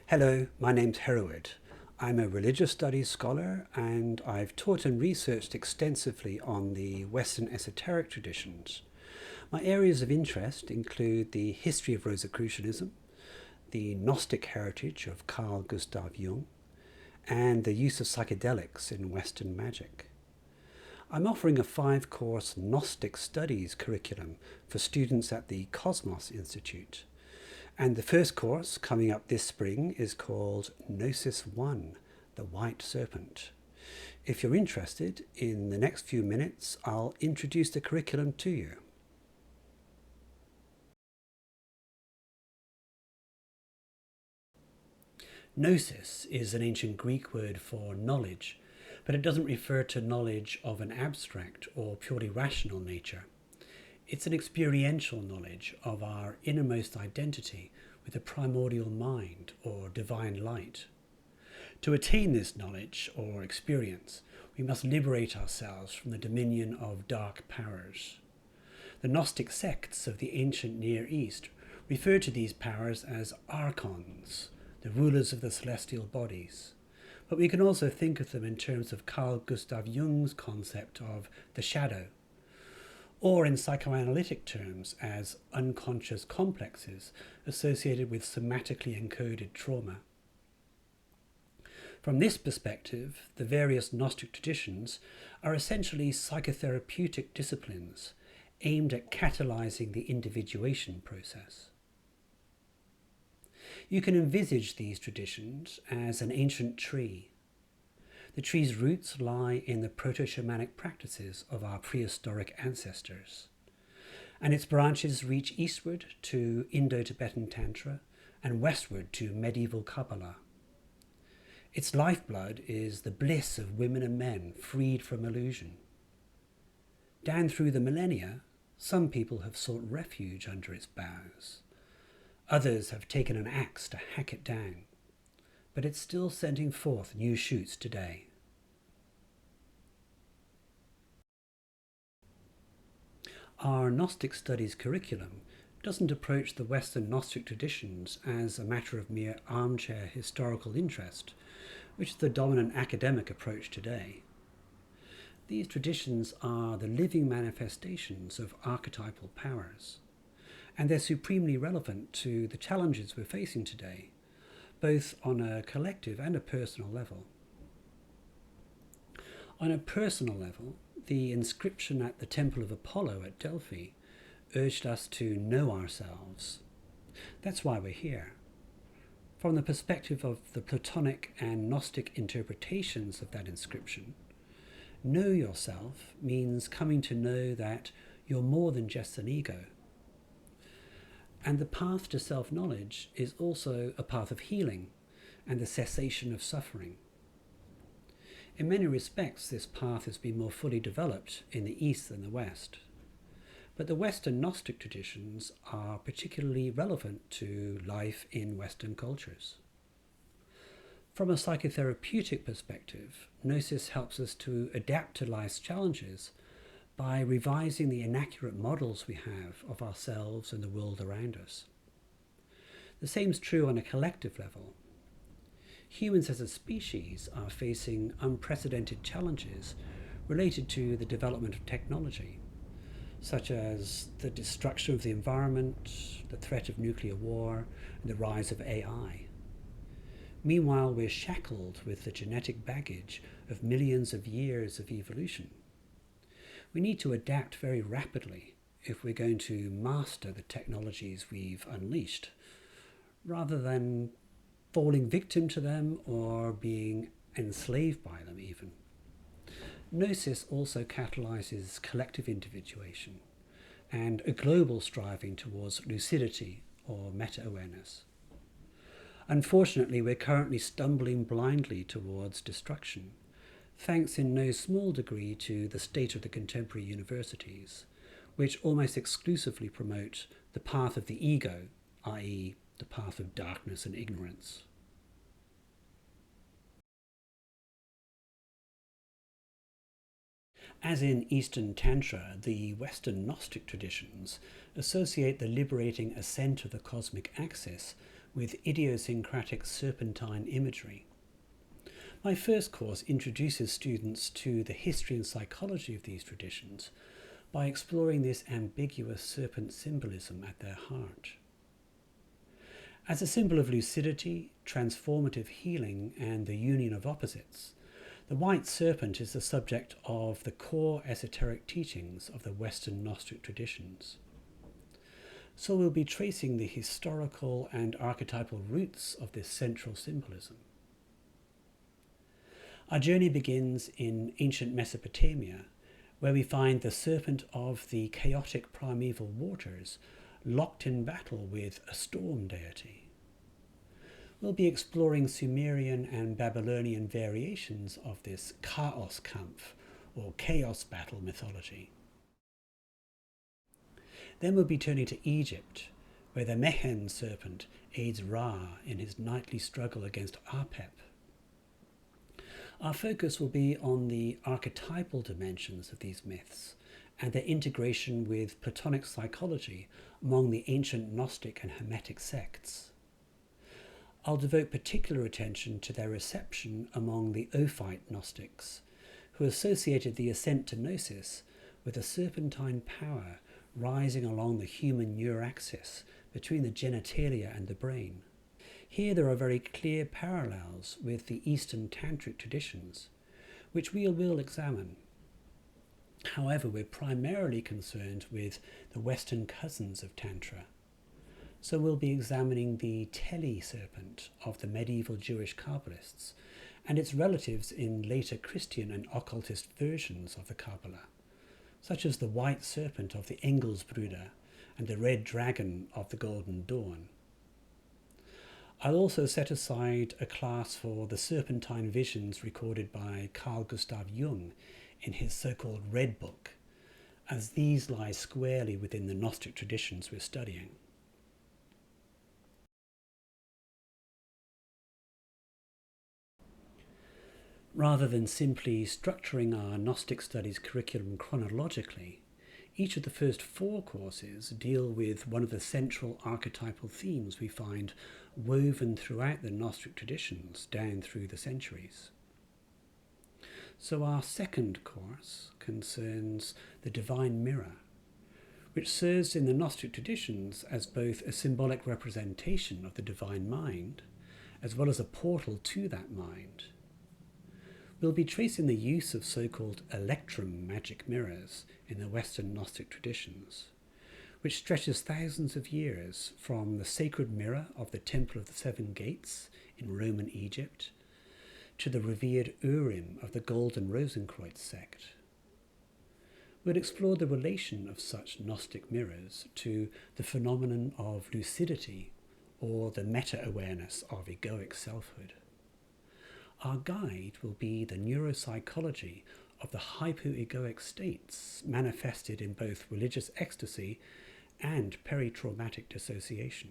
Hello, my name's Hereward. I'm a religious studies scholar and I've taught and researched extensively on the Western esoteric traditions. My areas of interest include the history of Rosicrucianism, the Gnostic heritage of Carl Gustav Jung, and the use of psychedelics in Western magic. I'm offering a 5-course Gnostic Studies curriculum for students at the Kosmos Institute. And the first course coming up this spring is called Gnosis 1, the White Serpent. If you're interested, in the next few minutes I'll introduce the curriculum to you. Gnosis is an ancient Greek word for knowledge, but it doesn't refer to knowledge of an abstract or purely rational nature. It's an experiential knowledge of our innermost identity with a primordial mind or divine light. To attain this knowledge or experience, we must liberate ourselves from the dominion of dark powers. The Gnostic sects of the ancient Near East refer to these powers as archons, the rulers of the celestial bodies. But we can also think of them in terms of Carl Gustav Jung's concept of the shadow, or in psychoanalytic terms as unconscious complexes associated with somatically encoded trauma. From this perspective, the various Gnostic traditions are essentially psychotherapeutic disciplines aimed at catalyzing the individuation process. You can envisage these traditions as an ancient tree. The tree's roots lie in the proto-shamanic practices of our prehistoric ancestors, and its branches reach eastward to Indo-Tibetan Tantra and westward to medieval Kabbalah. Its lifeblood is the bliss of women and men freed from illusion. Down through the millennia, some people have sought refuge under its boughs. Others have taken an axe to hack it down, but it's still sending forth new shoots today. Our Gnostic Studies curriculum doesn't approach the Western Gnostic traditions as a matter of mere armchair historical interest, which is the dominant academic approach today. These traditions are the living manifestations of archetypal powers, and they're supremely relevant to the challenges we're facing today, both on a collective and a personal level. On a personal level, the inscription at the Temple of Apollo at Delphi urged us to know ourselves. That's why we're here. From the perspective of the Platonic and Gnostic interpretations of that inscription, know yourself means coming to know that you're more than just an ego. And the path to self-knowledge is also a path of healing and the cessation of suffering. In many respects, this path has been more fully developed in the East than the West. But the Western Gnostic traditions are particularly relevant to life in Western cultures. From a psychotherapeutic perspective, Gnosis helps us to adapt to life's challenges by revising the inaccurate models we have of ourselves and the world around us. The same is true on a collective level. Humans as a species are facing unprecedented challenges related to the development of technology, such as the destruction of the environment, the threat of nuclear war, and the rise of AI. Meanwhile, we're shackled with the genetic baggage of millions of years of evolution. We need to adapt very rapidly if we're going to master the technologies we've unleashed, rather than falling victim to them or being enslaved by them even. Gnosis also catalyzes collective individuation and a global striving towards lucidity or meta-awareness. Unfortunately, we're currently stumbling blindly towards destruction, thanks in no small degree to the state of the contemporary universities, which almost exclusively promote the path of the ego, i.e., the path of darkness and ignorance. As in Eastern Tantra, the Western Gnostic traditions associate the liberating ascent of the cosmic axis with idiosyncratic serpentine imagery. My first course introduces students to the history and psychology of these traditions by exploring this ambiguous serpent symbolism at their heart. As a symbol of lucidity, transformative healing, and the union of opposites, the white serpent is the subject of the core esoteric teachings of the Western Gnostic traditions. So we'll be tracing the historical and archetypal roots of this central symbolism. Our journey begins in ancient Mesopotamia, where we find the serpent of the chaotic primeval waters locked in battle with a storm deity. We'll be exploring Sumerian and Babylonian variations of this Chaos Kampf, or chaos battle mythology. Then we'll be turning to Egypt, where the Mehen serpent aids Ra in his nightly struggle against Apep. Our focus will be on the archetypal dimensions of these myths and their integration with Platonic psychology among the ancient Gnostic and Hermetic sects. I'll devote particular attention to their reception among the Ophite Gnostics, who associated the ascent to Gnosis with a serpentine power rising along the human neuraxis between the genitalia and the brain. Here there are very clear parallels with the Eastern Tantric traditions, which we will examine. However, we're primarily concerned with the Western cousins of Tantra. So we'll be examining the Teli serpent of the medieval Jewish Kabbalists and its relatives in later Christian and occultist versions of the Kabbalah, such as the white serpent of the Engelsbrüder and the red dragon of the Golden Dawn. I'll also set aside a class for the serpentine visions recorded by Carl Gustav Jung in his so-called Red Book, as these lie squarely within the Gnostic traditions we're studying. Rather than simply structuring our Gnostic Studies curriculum chronologically, each of the first 4 courses deal with one of the central archetypal themes we find woven throughout the Gnostic traditions down through the centuries. So our second course concerns the divine mirror, which serves in the Gnostic traditions as both a symbolic representation of the divine mind, as well as a portal to that mind. We'll be tracing the use of so-called electrum magic mirrors in the Western Gnostic traditions, which stretches thousands of years from the sacred mirror of the Temple of the Seven Gates in Roman Egypt to the revered Urim of the Golden Rosenkreuz sect. We'll explore the relation of such Gnostic mirrors to the phenomenon of lucidity or the meta-awareness of egoic selfhood. Our guide will be the neuropsychology of the hypoegoic states manifested in both religious ecstasy and peritraumatic dissociation.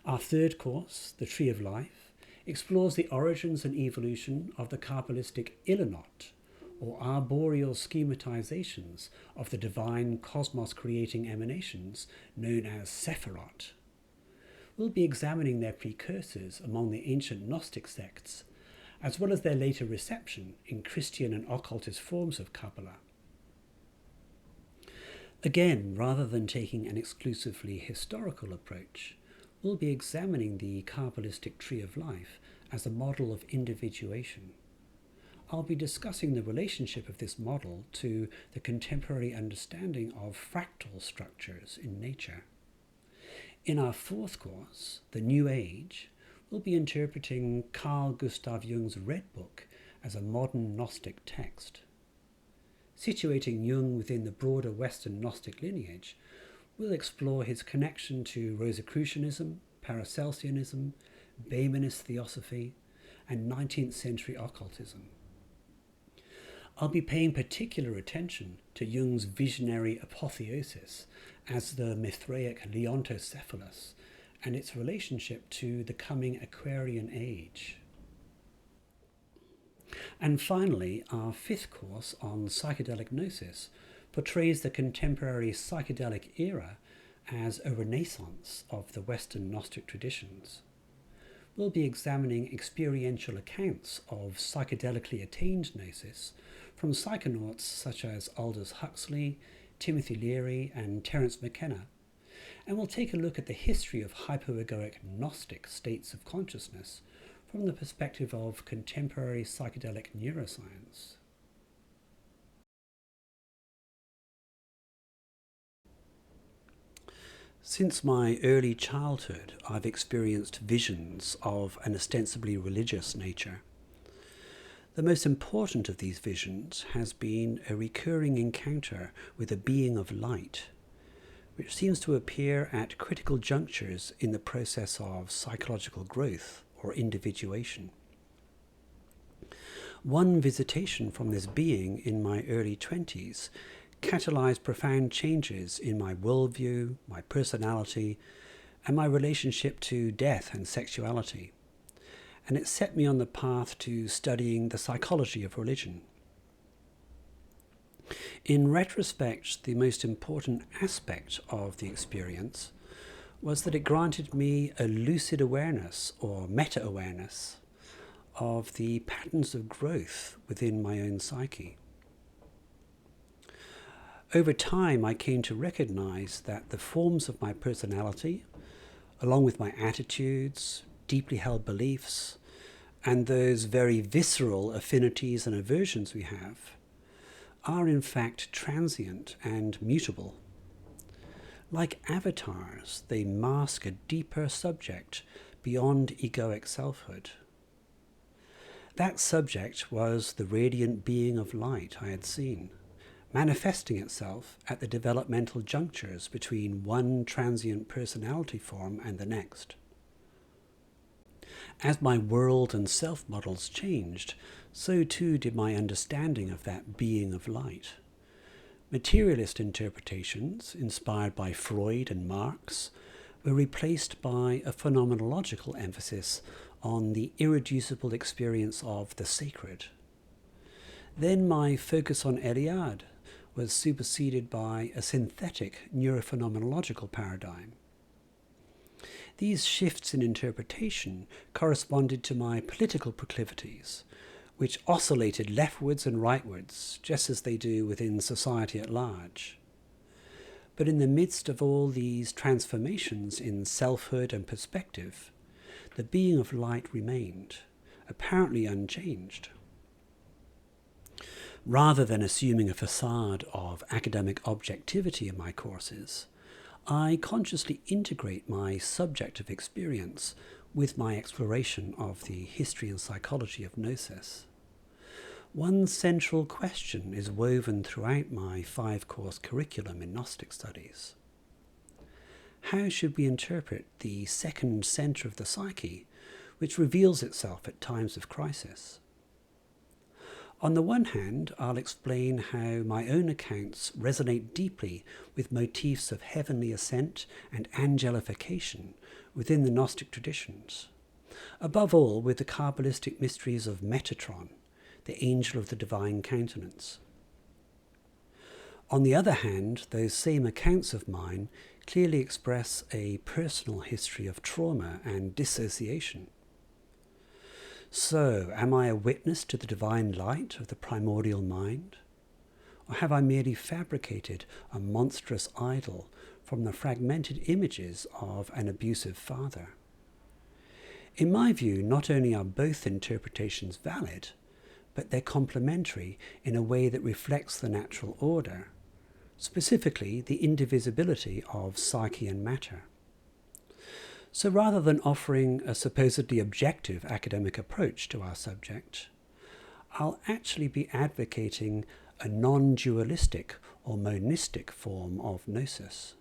Our third course, The Tree of Life, explores the origins and evolution of the Kabbalistic Ilonot, or arboreal schematizations of the divine cosmos-creating emanations known as Sephirot. We'll be examining their precursors among the ancient Gnostic sects, as well as their later reception in Christian and occultist forms of Kabbalah. Again, rather than taking an exclusively historical approach, we'll be examining the Kabbalistic Tree of Life as a model of individuation. I'll be discussing the relationship of this model to the contemporary understanding of fractal structures in nature. In our fourth course, The New Age, we'll be interpreting Carl Gustav Jung's Red Book as a modern Gnostic text. Situating Jung within the broader Western Gnostic lineage, we'll explore his connection to Rosicrucianism, Paracelsianism, Behmenist theosophy, and 19th century occultism. I'll be paying particular attention to Jung's visionary apotheosis as the Mithraic Leontocephalus and its relationship to the coming Aquarian age. And finally, our fifth course on psychedelic gnosis portrays the contemporary psychedelic era as a renaissance of the Western Gnostic traditions. We'll be examining experiential accounts of psychedelically attained gnosis from psychonauts such as Aldous Huxley, Timothy Leary and Terence McKenna, and we'll take a look at the history of hypoegoic Gnostic states of consciousness from the perspective of contemporary psychedelic neuroscience. Since my early childhood, I've experienced visions of an ostensibly religious nature. The most important of these visions has been a recurring encounter with a being of light, which seems to appear at critical junctures in the process of psychological growth or individuation. One visitation from this being in my early 20s catalyzed profound changes in my worldview, my personality, and my relationship to death and sexuality. And it set me on the path to studying the psychology of religion. In retrospect, the most important aspect of the experience was that it granted me a lucid awareness or meta-awareness of the patterns of growth within my own psyche. Over time, I came to recognize that the forms of my personality, along with my attitudes, deeply held beliefs, and those very visceral affinities and aversions we have, are in fact transient and mutable. Like avatars, they mask a deeper subject beyond egoic selfhood. That subject was the radiant being of light I had seen, manifesting itself at the developmental junctures between one transient personality form and the next. As my world and self-models changed, so too did my understanding of that being of light. Materialist interpretations, inspired by Freud and Marx, were replaced by a phenomenological emphasis on the irreducible experience of the sacred. Then my focus on Eliade was superseded by a synthetic neurophenomenological paradigm. These shifts in interpretation corresponded to my political proclivities, which oscillated leftwards and rightwards, just as they do within society at large. But in the midst of all these transformations in selfhood and perspective, the being of light remained, apparently unchanged. Rather than assuming a facade of academic objectivity in my courses, I consciously integrate my subjective experience with my exploration of the history and psychology of Gnosis. One central question is woven throughout my 5-course curriculum in Gnostic Studies. How should we interpret the second centre of the psyche, which reveals itself at times of crisis? On the one hand, I'll explain how my own accounts resonate deeply with motifs of heavenly ascent and angelification within the Gnostic traditions, above all with the Kabbalistic mysteries of Metatron, the angel of the divine countenance. On the other hand, those same accounts of mine clearly express a personal history of trauma and dissociation. So, am I a witness to the divine light of the primordial mind? Or have I merely fabricated a monstrous idol from the fragmented images of an abusive father? In my view, not only are both interpretations valid, but they're complementary in a way that reflects the natural order, specifically the indivisibility of psyche and matter. So rather than offering a supposedly objective academic approach to our subject, I'll actually be advocating a non-dualistic or monistic form of gnosis.